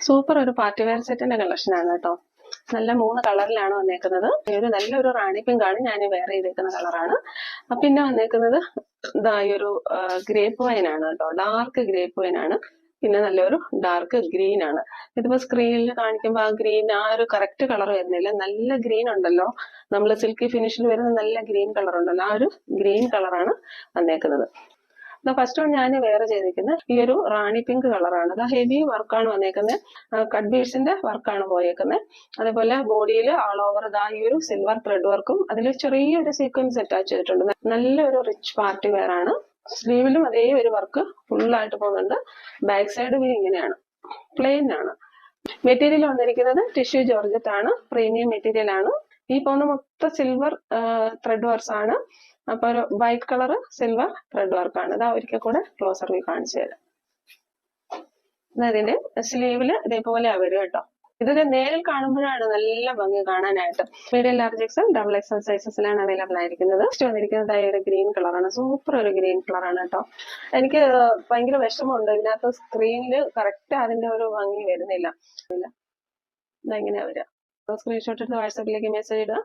Super ഒരു party wear സെറ്റിന്റെ collection ആണ് കേട്ടോ. നല്ല 3 കളറിലാണ് വന്നേക്കുന്നത്. ഒരു നല്ലൊരു റാണി പിങ്ക് ആണ് ഞാൻ വെയർ ചെയ്തേക്കുന്ന കളറാണ്. പിന്നെ വന്നേക്കുന്നത് ഇതാ ഈ ഒരു ഗ്രേപ്പ് വൈൻ ആണ് കേട്ടോ. ഡാർക്ക് ഗ്രേപ്പ് വൈൻ ആണ്. പിന്നെ നല്ലൊരു ഡാർക്ക് ഗ്രീൻ ആണ്. ഇതിപ്പോ സ്ക്രീനിൽ കാണിക്കുമ്പോൾ ആ ഗ്രീൻ ആ ഒരു കറക്റ്റ് കളർ വരുന്നില്ല. നല്ല ഗ്രീൻ ഉണ്ടല്ലോ, നമ്മൾ സിൽക്കി ഫിനിഷിൽ വരുന്ന നല്ല ഗ്രീൻ കളർ ഉണ്ടല്ലോ, ആ ഒരു ഗ്രീൻ കളറാണ് വന്നേക്കുന്നത്. ഫസ്റ്റ് വൺ ഞാൻ വേറെ ചെയ്തിരിക്കുന്നത് ഈ ഒരു റാണി പിങ്ക് കളറാണ്. അത് ഹെവി വർക്കാണ് വന്നേക്കുന്നത്. കട്ട് ബീഡ്സിന്റെ വർക്കാണ് പോയേക്കുന്നത്. അതേപോലെ ബോഡിയിൽ ആൾ ഓവർ ഇതാ ഈ ഒരു സിൽവർ ത്രെഡ് വർക്കും അതിൽ ചെറിയൊരു സീക്വൻസ് അറ്റാച്ച് ചെയ്തിട്ടുണ്ട്. നല്ലൊരു റിച്ച് പാർട്ടി വെയർ ആണ്. സ്ലീവിലും അതേ ഒരു വർക്ക് ഫുള്ളായിട്ട് പോകുന്നുണ്ട്. ബാക്ക് സൈഡ് വി ഇങ്ങനെയാണ്, പ്ലെയിൻ ആണ്. മെറ്റീരിയൽ വന്നിരിക്കുന്നത് ടിഷ്യൂ ജോർജറ്റ് ആണ്. പ്രീമിയം മെറ്റീരിയൽ ആണ്. ഈ പോകുന്ന മൊത്തം സിൽവർ ത്രെഡ് വർക്ക്സ് ആണ്. അപ്പൊ ഒരു white colour silver thread work ആണ്. ഇതാ ഒരിക്കൽ കൂടെ ക്ലോസർ വ്യൂ കാണിച്ചു തരാം. ഇതിന്റെ സ്ലീവില് ഇതേപോലെ വരും കേട്ടോ. ഇതൊരു നേരിൽ കാണുമ്പോഴാണ് നല്ല ഭംഗി കാണാനായിട്ട്. Medium large XL double XL സൈസസിലാണ് അവൈലബിൾ ആയിരിക്കുന്നത്. വന്നിരിക്കുന്നത് ഒരു ഗ്രീൻ കളറാണ്. സൂപ്പർ ഒരു ഗ്രീൻ കളറാണ് കേട്ടോ. എനിക്ക് ഭയങ്കര വിഷമമുണ്ട്, ഇതിനകത്ത് സ്ക്രീനിൽ കറക്റ്റ് അതിന്റെ ഒരു ഭംഗി വരുന്നില്ല. ഇതെങ്ങനെയാ വരിക? സ്ക്രീൻഷോട്ട് എടുത്ത് വാട്സാപ്പിലേക്ക് മെസ്സേജ് ഇടുക.